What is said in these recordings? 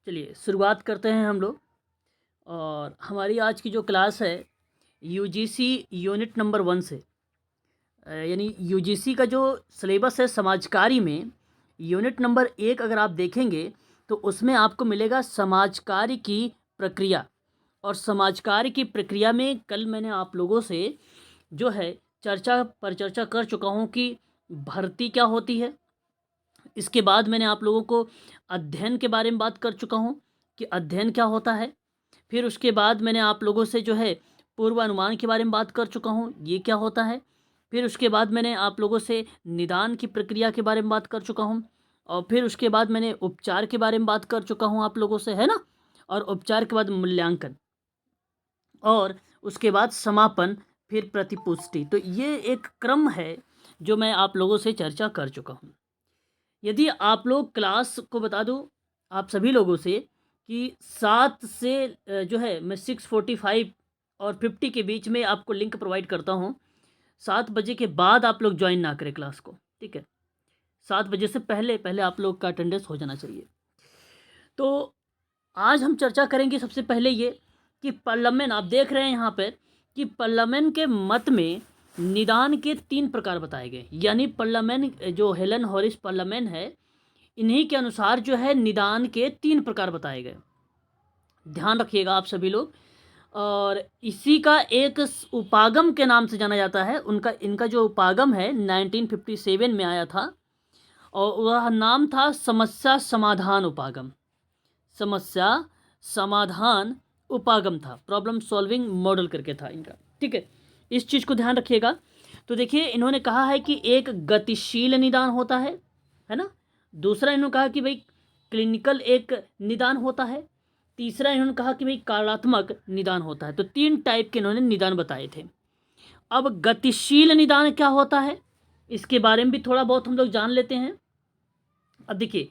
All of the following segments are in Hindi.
चलिए शुरुआत करते हैं हम लोग। और हमारी आज की जो क्लास है यूजीसी यूनिट नंबर 1 से, यानी यूजीसी का जो सिलेबस है समाजकारी में, यूनिट नंबर 1 अगर आप देखेंगे तो उसमें आपको मिलेगा समाजकार्य की प्रक्रिया। और समाजकार्य की प्रक्रिया में कल मैंने आप लोगों से जो है चर्चा कर चुका हूँ कि भर्ती क्या होती है। इसके बाद मैंने आप लोगों को अध्ययन के बारे में बात कर चुका हूँ कि अध्ययन क्या होता है। फिर उसके बाद मैंने आप लोगों से जो है पूर्वानुमान के बारे में बात कर चुका हूँ, ये क्या होता है। फिर उसके बाद मैंने आप लोगों से निदान की प्रक्रिया के बारे में बात कर चुका हूँ। और फिर उसके बाद मैंने उपचार के बारे में बात कर चुका हूँ आप लोगों से, है ना। और उपचार के बाद मूल्यांकन, और उसके बाद समापन, फिर प्रतिपुष्टि। तो ये एक क्रम है जो मैं आप लोगों से चर्चा कर चुका हूँ। यदि आप लोग क्लास को बता दूं आप सभी लोगों से कि 7 से जो है मैं 6:45 और 50 के बीच में आपको लिंक प्रोवाइड करता हूं। 7 बजे के बाद आप लोग ज्वाइन ना करें क्लास को, ठीक है। 7 बजे से पहले पहले आप लोग का अटेंडेंस हो जाना चाहिए। तो आज हम चर्चा करेंगे सबसे पहले ये कि पार्लियामेंट, आप देख रहे हैं यहाँ पर कि पार्लियामेंट के मत में निदान के 3 प्रकार बताए गए। यानी पार्लियामेंट जो हेलन हॉरिस पार्लियामेंट है, इन्हीं के अनुसार जो है निदान के 3 प्रकार बताए गए। ध्यान रखिएगा आप सभी लोग। और इसी का एक उपागम के नाम से जाना जाता है। इनका जो उपागम है 1957 में आया था, और वह नाम था समस्या समाधान उपागम। समस्या समाधान उपागम था, प्रॉब्लम सॉल्विंग मॉडल करके था इनका, ठीक है। इस चीज़ को ध्यान रखिएगा। तो देखिए इन्होंने कहा है कि एक गतिशील निदान होता है ना। दूसरा इन्होंने कहा कि भाई क्लिनिकल एक निदान होता है। तीसरा इन्होंने कहा कि भाई कार्यात्मक निदान होता है। तो 3 टाइप के इन्होंने निदान बताए थे। अब गतिशील निदान क्या होता है, इसके बारे में भी थोड़ा बहुत हम लोग जान लेते हैं। अब देखिए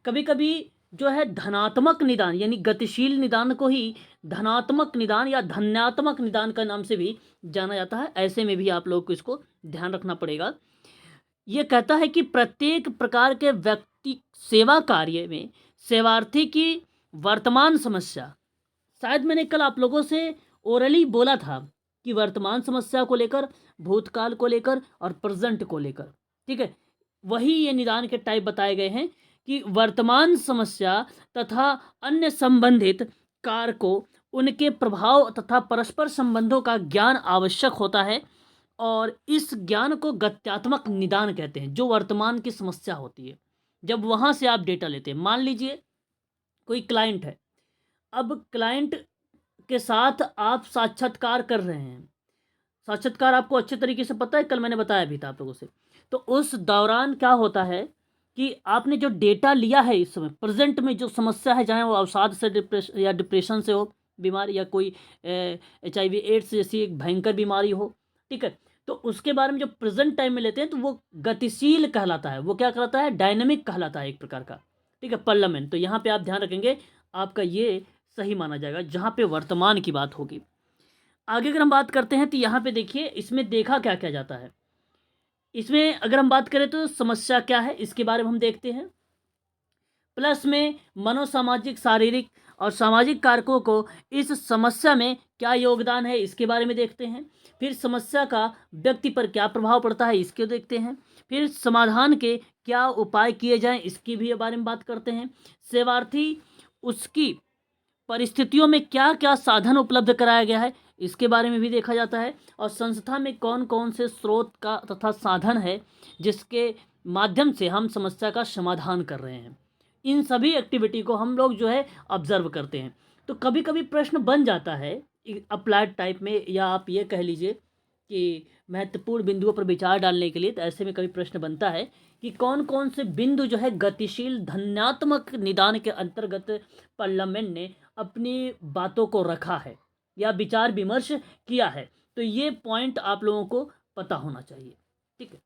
कभी कभी जो है धनात्मक निदान, यानी गतिशील निदान को ही धनात्मक निदान या धन्यात्मक निदान का नाम से भी जाना जाता है। ऐसे में भी आप लोग को इसको ध्यान रखना पड़ेगा। ये कहता है कि प्रत्येक प्रकार के व्यक्ति सेवा कार्य में सेवार्थी की वर्तमान समस्या, शायद मैंने कल आप लोगों से ओरली बोला था कि वर्तमान समस्या को लेकर, भूतकाल को लेकर और प्रेजेंट को लेकर, ठीक है। वही ये निदान के टाइप बताए गए हैं कि वर्तमान समस्या तथा अन्य संबंधित कारकों, उनके प्रभाव तथा परस्पर संबंधों का ज्ञान आवश्यक होता है। और इस ज्ञान को गत्यात्मक निदान कहते हैं, जो वर्तमान की समस्या होती है जब वहाँ से आप डेटा लेते हैं। मान लीजिए कोई क्लाइंट है, अब क्लाइंट के साथ आप साक्षात्कार कर रहे हैं। साक्षात्कार आपको अच्छे तरीके से पता है, कल मैंने बताया भी था आप लोगों से। तो उस दौरान क्या होता है कि आपने जो डेटा लिया है इस समय प्रेजेंट में जो समस्या है, चाहे वो अवसाद से डिप्रेशन से हो बीमार, या कोई HIV एड्स जैसी एक भयंकर बीमारी हो, ठीक है। तो उसके बारे में जो प्रेजेंट टाइम में लेते हैं तो वो गतिशील कहलाता है। वो क्या कहलाता है, डायनेमिक कहलाता है एक प्रकार का, ठीक है, पार्लियामेंट। तो यहाँ पे आप ध्यान रखेंगे, आपका ये सही माना जाएगा जहाँ पे वर्तमान की बात होगी। आगे अगर हम बात करते हैं तो यहाँ पे देखिए इसमें देखा क्या क्या जाता है। इसमें अगर हम बात करें तो समस्या क्या है इसके बारे में हम देखते हैं। प्लस में मनोसामाजिक, शारीरिक और सामाजिक कारकों को इस समस्या में क्या योगदान है इसके बारे में देखते हैं। फिर समस्या का व्यक्ति पर क्या प्रभाव पड़ता है इसको देखते हैं। फिर समाधान के क्या उपाय किए जाएं इसकी भी बारे में बात करते हैं। सेवार्थी, उसकी परिस्थितियों में क्या क्या साधन उपलब्ध कराया गया है इसके बारे में भी देखा जाता है। और संस्था में कौन कौन से स्रोत का तथा साधन है जिसके माध्यम से हम समस्या का समाधान कर रहे हैं। इन सभी एक्टिविटी को हम लोग जो है ऑब्जर्व करते हैं। तो कभी कभी प्रश्न बन जाता है अप्लाइड टाइप में, या आप ये कह लीजिए कि महत्वपूर्ण बिंदुओं पर विचार डालने के लिए। तो ऐसे में कभी प्रश्न बनता है कि कौन कौन से बिंदु जो है गतिशील धन्यात्मक निदान के अंतर्गत पार्लियामेंट ने अपनी बातों को रखा है या विचार विमर्श किया है। तो ये पॉइंट आप लोगों को पता होना चाहिए, ठीक है।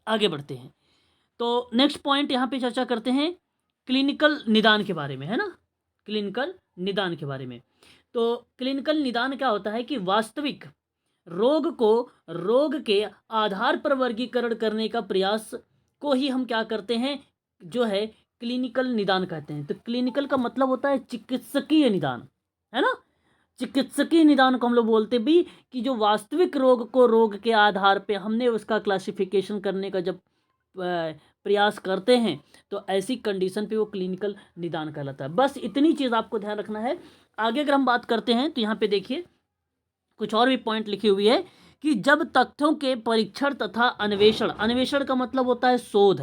आगे बढ़ते हैं तो नेक्स्ट पॉइंट यहाँ पे चर्चा करते हैं क्लिनिकल निदान के बारे में, है ना। क्लिनिकल निदान के बारे में, तो क्लिनिकल निदान क्या होता है कि वास्तविक रोग को रोग के आधार पर वर्गीकरण करने का प्रयास को ही हम क्या करते हैं, जो है क्लिनिकल निदान कहते हैं। तो क्लिनिकल का मतलब होता है चिकित्सकीय निदान, है ना। चिकित्सकीय निदान को हम लोग बोलते भी कि जो वास्तविक रोग को रोग के आधार पे हमने उसका क्लासिफिकेशन करने का जब प्रयास करते हैं तो ऐसी कंडीशन पे वो क्लिनिकल निदान कहलाता है। बस इतनी चीज़ आपको ध्यान रखना है। आगे अगर हम बात करते हैं तो यहाँ पे देखिए कुछ और भी पॉइंट लिखी हुई है कि जब तथ्यों के परीक्षण तथा अन्वेषण, अन्वेषण का मतलब होता है शोध,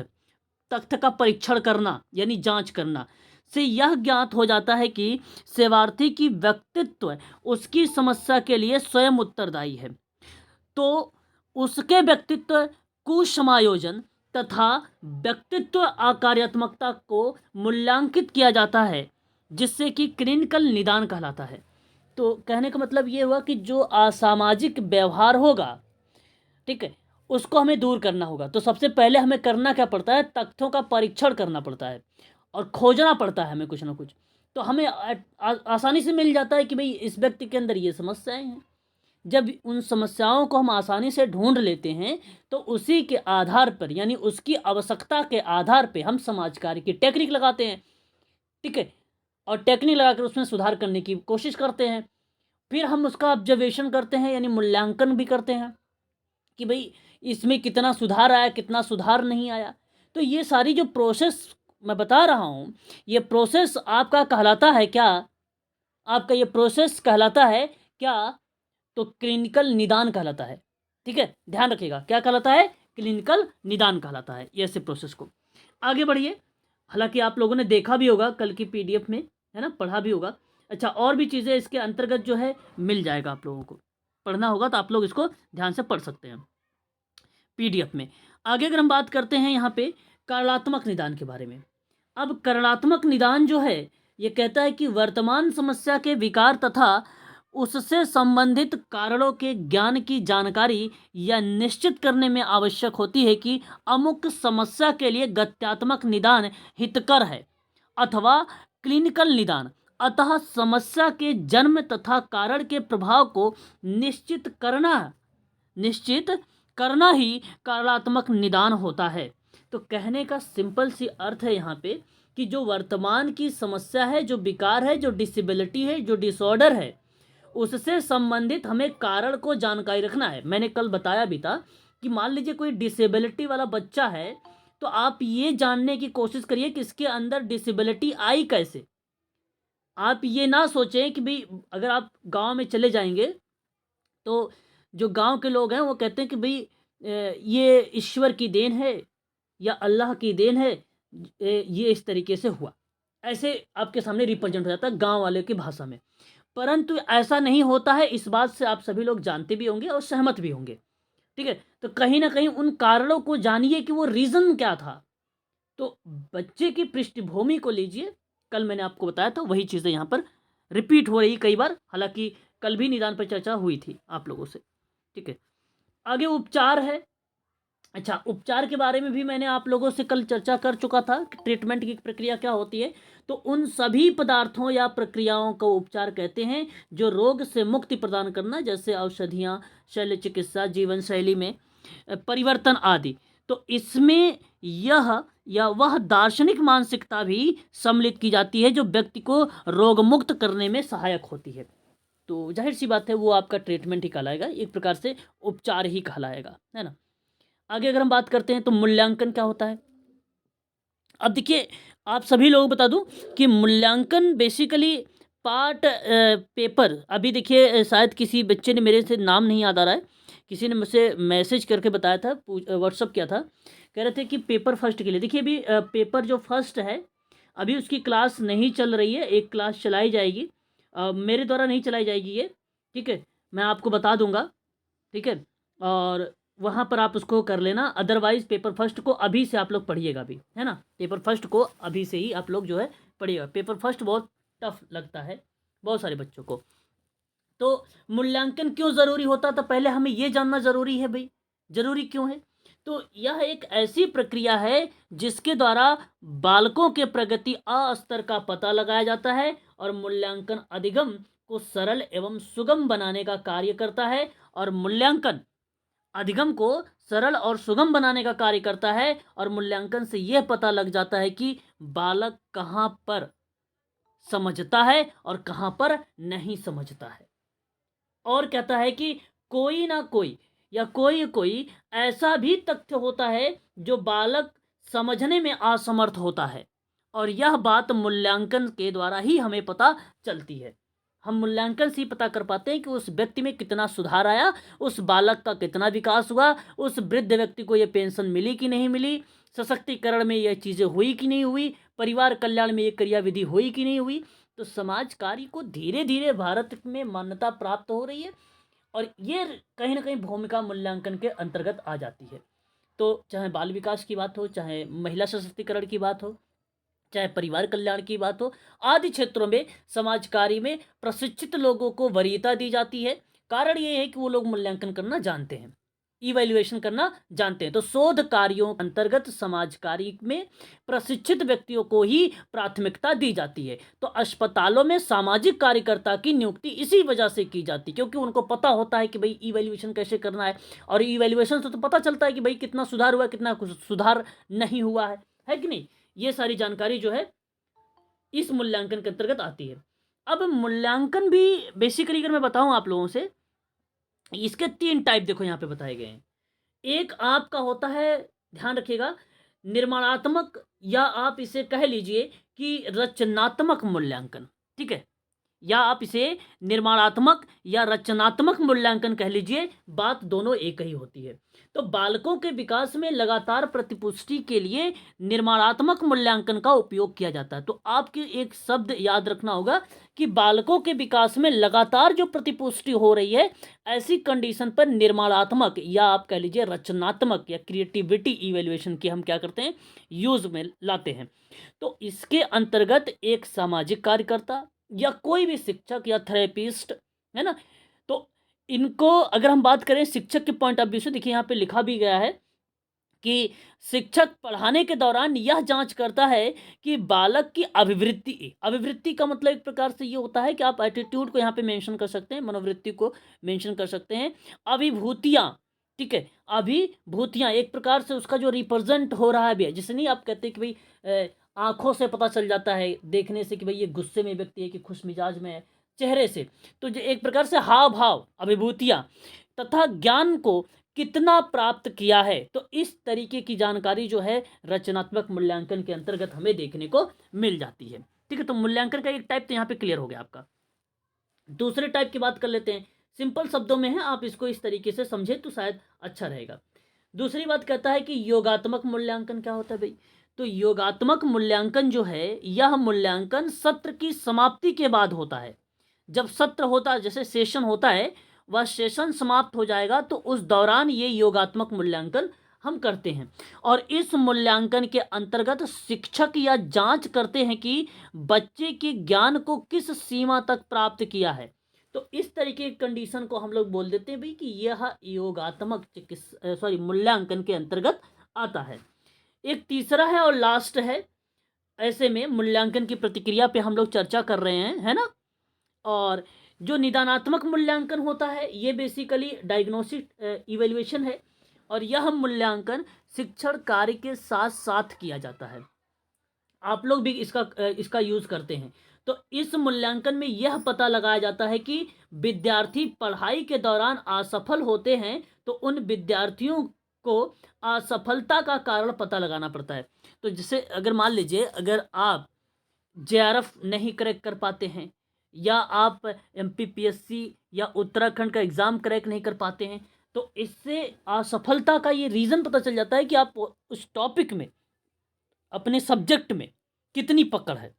तथ्य का परीक्षण करना यानी जांच करना, से यह ज्ञात हो जाता है कि सेवार्थी की व्यक्तित्व उसकी समस्या के लिए स्वयं उत्तरदायी है। तो उसके व्यक्तित्व कुसमायोजन तथा व्यक्तित्व आकार्यात्मकता को मूल्यांकित किया जाता है, जिससे कि क्लिनिकल निदान कहलाता है। तो कहने का मतलब ये हुआ कि जो असामाजिक व्यवहार होगा, ठीक है, उसको हमें दूर करना होगा। तो सबसे पहले हमें करना क्या पड़ता है, तथ्यों का परीक्षण करना पड़ता है और खोजना पड़ता है हमें कुछ ना कुछ। तो हमें आसानी से मिल जाता है कि भाई इस व्यक्ति के अंदर ये समस्याएं हैं। जब उन समस्याओं को हम आसानी से ढूंढ लेते हैं तो उसी के आधार पर यानी उसकी आवश्यकता के आधार पर हम समाज कार्य की टेक्निक लगाते हैं, ठीक है, और टेक्निक लगाकर उसमें सुधार करने की कोशिश करते हैं। फिर हम उसका ऑब्जर्वेशन करते हैं यानी मूल्यांकन भी करते हैं कि भाई इसमें कितना सुधार आया, कितना सुधार नहीं आया। तो ये सारी जो प्रोसेस मैं बता रहा हूँ, ये प्रोसेस आपका कहलाता है क्या, आपका ये प्रोसेस कहलाता है क्या, तो क्लिनिकल निदान कहलाता है। ठीक है, ध्यान रखिएगा, क्या कहलाता है, क्लिनिकल निदान कहलाता है ये ऐसे प्रोसेस को। आगे बढ़िए। हालांकि आप लोगों ने देखा भी होगा कल की पीडीएफ में, है ना, पढ़ा भी होगा। अच्छा, और भी चीज़ें इसके अंतर्गत जो है मिल जाएगा, आप लोगों को पढ़ना होगा तो आप लोग इसको ध्यान से पढ़ सकते हैं पीडीएफ में। आगे अगर हम बात करते हैं यहाँ पे कार्यात्मक निदान के बारे में। अब कार्यात्मक निदान जो है ये कहता है कि वर्तमान समस्या के विकार तथा उससे संबंधित कारणों के ज्ञान की जानकारी या निश्चित करने में आवश्यक होती है कि अमुक समस्या के लिए गत्यात्मक निदान हितकर है अथवा क्लिनिकल निदान। अतः समस्या के जन्म तथा कारण के प्रभाव को निश्चित करना ही कार्यात्मक निदान होता है। तो कहने का सिंपल सी अर्थ है यहाँ पे कि जो वर्तमान की समस्या है, जो विकार है, जो डिसेबिलिटी है, जो डिसऑर्डर है, उससे संबंधित हमें कारण को जानकारी रखना है। मैंने कल बताया भी था कि मान लीजिए कोई डिसेबिलिटी वाला बच्चा है तो आप ये जानने की कोशिश करिए कि इसके अंदर डिसेबिलिटी आई कैसे। आप ये ना सोचें कि भाई अगर आप गांव में चले जाएंगे तो जो गांव के लोग हैं वो कहते हैं कि भाई ये ईश्वर की देन है या अल्लाह की देन है, ये इस तरीके से हुआ, ऐसे आपके सामने रिप्रेजेंट हो जाता है गांव वाले की भाषा में। परंतु ऐसा नहीं होता है, इस बात से आप सभी लोग जानते भी होंगे और सहमत भी होंगे। ठीक है, तो कहीं ना कहीं उन कारणों को जानिए कि वो रीज़न क्या था। तो बच्चे की पृष्ठभूमि को लीजिए, कल मैंने आपको बताया था वही चीज़ें यहाँ पर रिपीट हो रही कई बार, हालांकि कल भी निदान पर चर्चा हुई थी आप लोगों से। ठीक है, आगे उपचार है। अच्छा, उपचार के बारे में भी मैंने आप लोगों से कल चर्चा कर चुका था कि ट्रीटमेंट की प्रक्रिया क्या होती है। तो उन सभी पदार्थों या प्रक्रियाओं को उपचार कहते हैं जो रोग से मुक्ति प्रदान करना, जैसे औषधियाँ, शल्य चिकित्सा, जीवन शैली में परिवर्तन आदि। तो इसमें यह या वह दार्शनिक मानसिकता भी सम्मिलित की जाती है जो व्यक्ति को रोग मुक्त करने में सहायक होती है। तो जाहिर सी बात है वो आपका ट्रीटमेंट ही कहलाएगा, एक प्रकार से उपचार ही कहलाएगा, है ना। आगे अगर हम बात करते हैं तो मूल्यांकन क्या होता है। अब देखिए, आप सभी लोगों को बता दूं कि मूल्यांकन बेसिकली पार्ट पेपर, अभी देखिए शायद किसी बच्चे ने, मेरे से नाम नहीं याद आ रहा है, किसी ने मुझसे मैसेज करके बताया था, व्हाट्सअप किया था, कह रहे थे कि पेपर फर्स्ट के लिए देखिए अभी पेपर जो फर्स्ट है अभी उसकी क्लास नहीं चल रही है, एक क्लास चलाई जाएगी, मेरे द्वारा नहीं चलाई जाएगी ये, ठीक है, मैं आपको बता दूंगा, ठीक है, और वहाँ पर आप उसको कर लेना। अदरवाइज़ पेपर फर्स्ट को अभी से आप लोग पढ़िएगा भी, है ना, पेपर फर्स्ट को अभी से ही आप लोग जो है पढ़िएगा। पेपर फर्स्ट बहुत टफ लगता है बहुत सारे बच्चों को। तो मूल्यांकन क्यों ज़रूरी होता, तो पहले हमें ये जानना ज़रूरी है भाई, ज़रूरी क्यों है। तो यह एक ऐसी प्रक्रिया है जिसके द्वारा बालकों के प्रगति स्तर का पता लगाया जाता है और मूल्यांकन अधिगम को सरल एवं सुगम बनाने का कार्य करता है। और मूल्यांकन अधिगम को सरल और सुगम बनाने का कार्य करता है और मूल्यांकन से यह पता लग जाता है कि बालक कहाँ पर समझता है और कहाँ पर नहीं समझता है। और कहता है कि कोई ना कोई या कोई कोई ऐसा भी तथ्य होता है जो बालक समझने में असमर्थ होता है और यह बात मूल्यांकन के द्वारा ही हमें पता चलती है। हम मूल्यांकन से ही पता कर पाते हैं कि उस व्यक्ति में कितना सुधार आया, उस बालक का कितना विकास हुआ, उस वृद्ध व्यक्ति को ये पेंशन मिली कि नहीं मिली, सशक्तिकरण में यह चीज़ें हुई कि नहीं हुई, परिवार कल्याण में ये क्रियाविधि हुई कि नहीं हुई। तो समाज कार्य को धीरे धीरे भारत में मान्यता प्राप्त हो रही है और ये कहीं ना कहीं भूमिका मूल्यांकन के अंतर्गत आ जाती है। तो चाहे बाल विकास की बात हो, चाहे महिला सशक्तिकरण की बात हो, चाहे परिवार कल्याण की बात हो, आदि क्षेत्रों में समाज कार्य में प्रशिक्षित लोगों को वरीयता दी जाती है। कारण ये है कि वो लोग मूल्यांकन करना जानते हैं, इवैल्यूएशन करना जानते हैं। तो शोध कार्यों अंतर्गत समाज कार्य में प्रशिक्षित व्यक्तियों को ही प्राथमिकता दी जाती है। तो अस्पतालों में सामाजिक कार्यकर्ता की नियुक्ति इसी वजह से की जाती है, क्योंकि उनको पता होता है कि भाई इवैल्यूएशन कैसे करना है और इवैल्यूएशन से तो पता चलता है कि भाई कितना सुधार हुआ, कितना सुधार नहीं हुआ है कि नहीं। ये सारी जानकारी जो है इस मूल्यांकन के अंतर्गत आती है। अब मूल्यांकन भी बेसिकली अगर मैं बताऊं आप लोगों से, इसके 3 टाइप देखो यहाँ पे बताए गए हैं। एक आपका होता है, ध्यान रखिएगा, निर्माणात्मक या आप इसे कह लीजिए कि रचनात्मक मूल्यांकन। ठीक है, या आप इसे निर्माणात्मक या रचनात्मक मूल्यांकन कह लीजिए, बात दोनों एक ही होती है। तो बालकों के विकास में लगातार प्रतिपुष्टि के लिए निर्माणात्मक मूल्यांकन का उपयोग किया जाता है। तो आपके एक शब्द याद रखना होगा कि बालकों के विकास में लगातार जो प्रतिपुष्टि हो रही है, ऐसी कंडीशन पर निर्माणात्मक या आप कह लीजिए रचनात्मक या क्रिएटिविटी इवेल्युएशन की हम क्या करते हैं, यूज में लाते हैं। तो इसके अंतर्गत एक सामाजिक कार्यकर्ता या कोई भी शिक्षक या थेरेपिस्ट, है ना, तो इनको अगर हम बात करें शिक्षक के पॉइंट ऑफ व्यू से, देखिए यहाँ पे लिखा भी गया है कि शिक्षक पढ़ाने के दौरान यह जांच करता है कि बालक की अभिवृत्ति, अभिवृत्ति का मतलब एक प्रकार से ये होता है कि आप एटीट्यूड को यहाँ पे मेंशन कर सकते हैं, मनोवृत्ति को मेंशन कर सकते हैं, अभिभूतियाँ। ठीक है, अभिभूतियाँ एक प्रकार से उसका जो रिप्रेजेंट हो रहा है भी है, जिसे नहीं आप कहते कि भाई आंखों से पता चल जाता है देखने से कि भाई ये गुस्से में व्यक्ति है कि खुश मिजाज में है, चेहरे से। तो जो एक प्रकार से हाव भाव, अभिभूतियाँ तथा ज्ञान को कितना प्राप्त किया है, तो इस तरीके की जानकारी जो है रचनात्मक मूल्यांकन के अंतर्गत हमें देखने को मिल जाती है। ठीक है, तो मूल्यांकन का एक टाइप तो यहाँ पे क्लियर हो गया आपका। दूसरे टाइप की बात कर लेते हैं, सिंपल शब्दों में है, आप इसको इस तरीके से समझे तो शायद अच्छा रहेगा। दूसरी बात कहता है कि योगात्मक मूल्यांकन क्या होता है भाई। तो योगात्मक मूल्यांकन जो है, यह मूल्यांकन सत्र की समाप्ति के बाद होता है। जब सत्र होता है, जैसे सेशन होता है, वह सेशन समाप्त हो जाएगा तो उस दौरान ये योगात्मक मूल्यांकन हम करते हैं। और इस मूल्यांकन के अंतर्गत शिक्षक या जांच करते हैं कि बच्चे के ज्ञान को किस सीमा तक प्राप्त किया है। तो इस तरीके की कंडीशन को हम लोग बोल देते हैं भाई कि यह योगात्मक मूल्यांकन के अंतर्गत आता है। एक तीसरा है और लास्ट है, ऐसे में मूल्यांकन की प्रतिक्रिया पे हम लोग चर्चा कर रहे हैं, है ना। और जो निदानात्मक मूल्यांकन होता है, ये बेसिकली डायग्नोस्टिक इवैल्यूएशन है और यह मूल्यांकन शिक्षण कार्य के साथ साथ किया जाता है। आप लोग भी इसका यूज करते हैं। तो इस मूल्यांकन में यह पता लगाया जाता है कि विद्यार्थी पढ़ाई के दौरान असफल होते हैं तो उन विद्यार्थियों को असफलता का कारण पता लगाना पड़ता है। तो जैसे अगर मान लीजिए अगर आप जेआरएफ नहीं क्रैक कर पाते हैं या आप एमपीपीएससी या उत्तराखंड का एग्ज़ाम क्रैक नहीं कर पाते हैं, तो इससे असफलता का ये रीज़न पता चल जाता है कि आप उस टॉपिक में, अपने सब्जेक्ट में कितनी पकड़ है।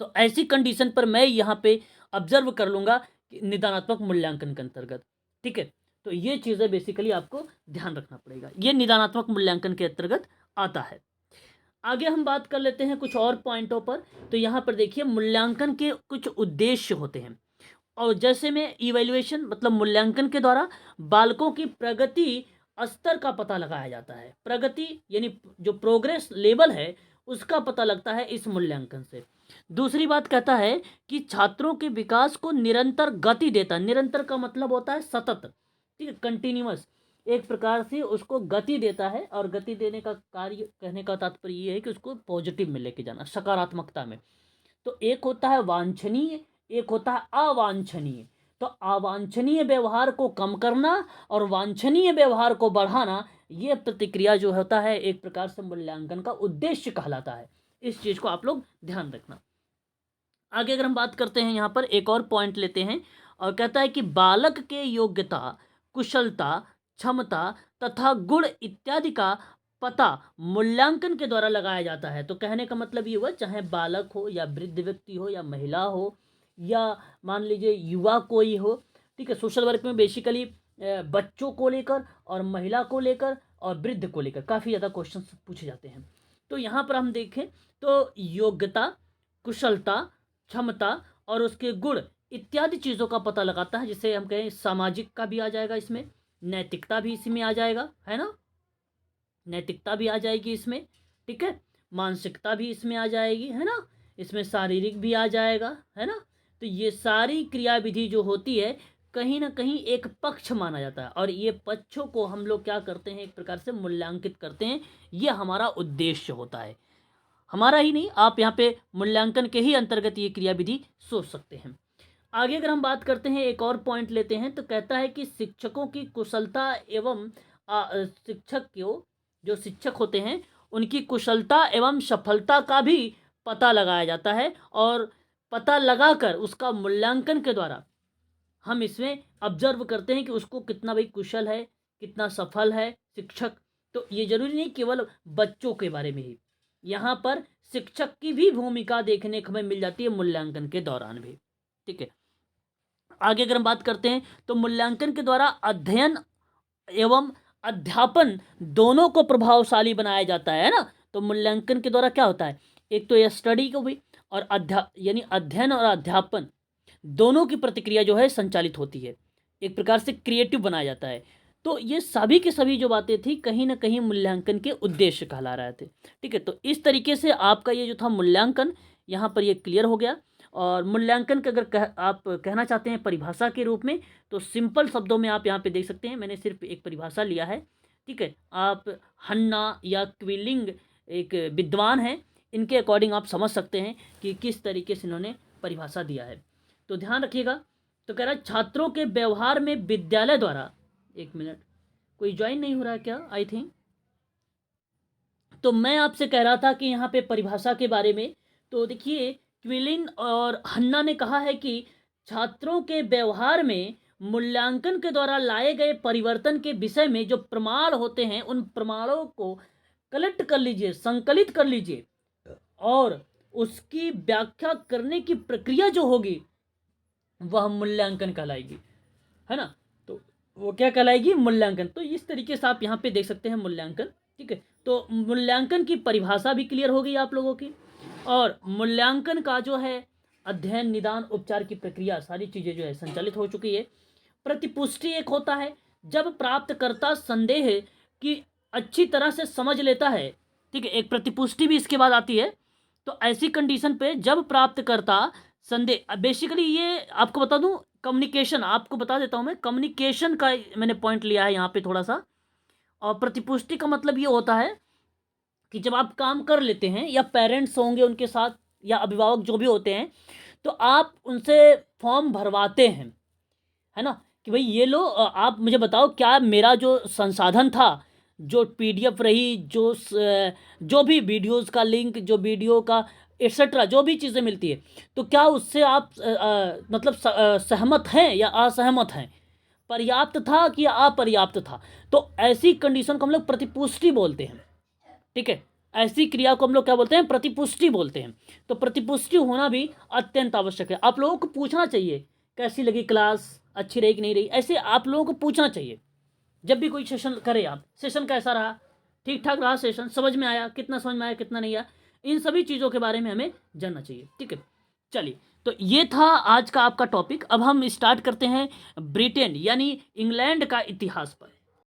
तो ऐसी कंडीशन पर मैं यहाँ पे ऑब्जर्व कर लूँगा कि निदानात्मक मूल्यांकन के अंतर्गत। ठीक है, तो ये चीज़ें बेसिकली आपको ध्यान रखना पड़ेगा, ये निदानात्मक मूल्यांकन के अंतर्गत आता है। आगे हम बात कर लेते हैं कुछ और पॉइंटों पर। तो यहाँ पर देखिए मूल्यांकन के कुछ उद्देश्य होते हैं, और जैसे में इवैल्यूएशन मतलब मूल्यांकन के द्वारा बालकों की प्रगति स्तर का पता लगाया जाता है। प्रगति यानी जो प्रोग्रेस लेवल है उसका पता लगता है इस मूल्यांकन से। दूसरी बात कहता है कि छात्रों के विकास को निरंतर गति देता है। निरंतर का मतलब होता है सतत, ठीक है, कंटिन्यूअस, एक प्रकार से उसको गति देता है। और गति देने का कार्य, कहने का तात्पर्य ये है कि उसको पॉजिटिव में लेके जाना, सकारात्मकता में। तो एक होता है वांछनीय, एक होता है अवांछनीय। तो अवांछनीय व्यवहार को कम करना और वांछनीय व्यवहार को बढ़ाना, ये प्रतिक्रिया जो होता है एक प्रकार से मूल्यांकन का उद्देश्य कहलाता है। इस चीज को आप लोग ध्यान रखना। आगे अगर हम बात करते हैं, यहाँ पर एक और पॉइंट लेते हैं और कहता है कि बालक के योग्यता, कुशलता, क्षमता तथा गुण इत्यादि का पता मूल्यांकन के द्वारा लगाया जाता है। तो कहने का मतलब ये हुआ, चाहे बालक हो या वृद्ध व्यक्ति हो या महिला हो या मान लीजिए युवा कोई हो, ठीक है। सोशल वर्क में बेसिकली बच्चों को लेकर और महिला को लेकर और वृद्ध को लेकर काफ़ी ज़्यादा क्वेश्चन पूछे जाते हैं। तो यहाँ पर हम देखें तो योग्यता, कुशलता, क्षमता और उसके गुण इत्यादि चीज़ों का पता लगाता है। जिसे हम कहें सामाजिक का भी आ जाएगा इसमें, नैतिकता भी इसी में आ जाएगा, है ना, नैतिकता भी आ जाएगी इसमें, ठीक है, मानसिकता भी इसमें आ जाएगी, है ना, इसमें शारीरिक भी आ जाएगा, है ना। तो ये सारी क्रियाविधि जो होती है कहीं ना कहीं एक पक्ष माना जाता है और ये पक्षों को हम लोग क्या करते हैं, एक प्रकार से मूल्यांकित करते हैं। ये हमारा उद्देश्य होता है, हमारा ही नहीं, आप यहाँ पे मूल्यांकन के ही अंतर्गत ये क्रियाविधि सोच सकते हैं। आगे अगर हम बात करते हैं, एक और पॉइंट लेते हैं, तो कहता है कि शिक्षकों की कुशलता एवं शिक्षक को, जो शिक्षक होते हैं उनकी कुशलता एवं सफलता का भी पता लगाया जाता है और पता लगाकर उसका मूल्यांकन के द्वारा हम इसमें ऑब्जर्व करते हैं कि उसको कितना भाई कुशल है, कितना सफल है शिक्षक। तो ये जरूरी नहीं केवल बच्चों के बारे में ही, यहाँ पर शिक्षक की भी भूमिका देखने को हमें मिल जाती है मूल्यांकन के दौरान भी, ठीक है। आगे अगर हम बात करते हैं तो मूल्यांकन के द्वारा अध्ययन एवं अध्यापन दोनों को प्रभावशाली बनाया जाता है ना। तो मूल्यांकन के द्वारा क्या होता है, एक तो यह स्टडी को भी और यानी अध्ययन और अध्यापन दोनों की प्रतिक्रिया जो है संचालित होती है, एक प्रकार से क्रिएटिव बनाया जाता है। तो ये सभी की सभी जो बातें थी कहीं ना कहीं मूल्यांकन के उद्देश्य कहला रहे थे, ठीक है। तो इस तरीके से आपका ये जो था मूल्यांकन यहाँ पर ये क्लियर हो गया। और मूल्यांकन का अगर आप कहना चाहते हैं परिभाषा के रूप में, तो सिंपल शब्दों में आप यहाँ पे देख सकते हैं, मैंने सिर्फ एक परिभाषा लिया है, ठीक है। आप हन्ना या क्विलिंग एक विद्वान हैं, इनके अकॉर्डिंग आप समझ सकते हैं कि किस तरीके से इन्होंने परिभाषा दिया है। तो ध्यान रखिएगा। तो कह रहा है छात्रों के व्यवहार में विद्यालय द्वारा, एक मिनट, कोई ज्वाइन नहीं हो रहा है क्या, आई थिंक। तो मैं आपसे कह रहा था कि यहाँ पे परिभाषा के बारे में, तो देखिए क्विलिन और हन्ना ने कहा है कि छात्रों के व्यवहार में मूल्यांकन के द्वारा लाए गए परिवर्तन के विषय में जो प्रमाण होते हैं उन प्रमाणों को कलेक्ट कर लीजिए, संकलित कर लीजिए और उसकी व्याख्या करने की प्रक्रिया जो होगी वह मूल्यांकन कहलाएगी, है ना। तो वो क्या कहलाएगी, मूल्यांकन। तो इस तरीके से आप यहाँ पे देख सकते हैं मूल्यांकन, ठीक है। तो मूल्यांकन की परिभाषा भी क्लियर हो गई आप लोगों की, और मूल्यांकन का जो है अध्ययन, निदान, उपचार की प्रक्रिया सारी चीज़ें जो है संचालित हो चुकी है। प्रतिपुष्टि एक होता है जब प्राप्तकर्ता संदेह की अच्छी तरह से समझ लेता है, ठीक है। एक प्रतिपुष्टि भी इसके बाद आती है। तो ऐसी कंडीशन पे जब प्राप्तकर्ता संदेह, बेसिकली ये आपको बता दूं, कम्युनिकेशन, आपको बता देता हूं मैं, कम्युनिकेशन का मैंने पॉइंट लिया है यहाँ पे थोड़ा सा। और प्रतिपुष्टि का मतलब ये होता है कि जब आप काम कर लेते हैं या पेरेंट्स होंगे उनके साथ या अभिभावक जो भी होते हैं, तो आप उनसे फॉर्म भरवाते हैं, है ना, कि भाई ये लो, आप मुझे बताओ क्या मेरा जो संसाधन था, जो पीडीएफ रही, जो भी वीडियोस का लिंक, जो वीडियो का एट्सेट्रा जो भी चीज़ें मिलती है, तो क्या उससे आप मतलब सहमत हैं या असहमत हैं, पर्याप्त था कि अपर्याप्त था। तो ऐसी कंडीशन को हम लोग प्रतिपुष्टि बोलते हैं, ठीक है। ऐसी क्रिया को हम लोग क्या बोलते हैं, प्रतिपुष्टि बोलते हैं। तो प्रतिपुष्टि होना भी अत्यंत आवश्यक है। आप लोगों को पूछना चाहिए कैसी लगी क्लास, अच्छी रही कि नहीं रही, ऐसे आप लोगों को पूछना चाहिए जब भी कोई सेशन करे। आप सेशन कैसा रहा, ठीक ठाक रहा सेशन, समझ में आया, कितना समझ में आया, कितना नहीं आया, इन सभी चीज़ों के बारे में हमें जानना चाहिए, ठीक है। चलिए, तो ये था आज का आपका टॉपिक। अब हम स्टार्ट करते हैं ब्रिटेन यानी इंग्लैंड का इतिहास पर।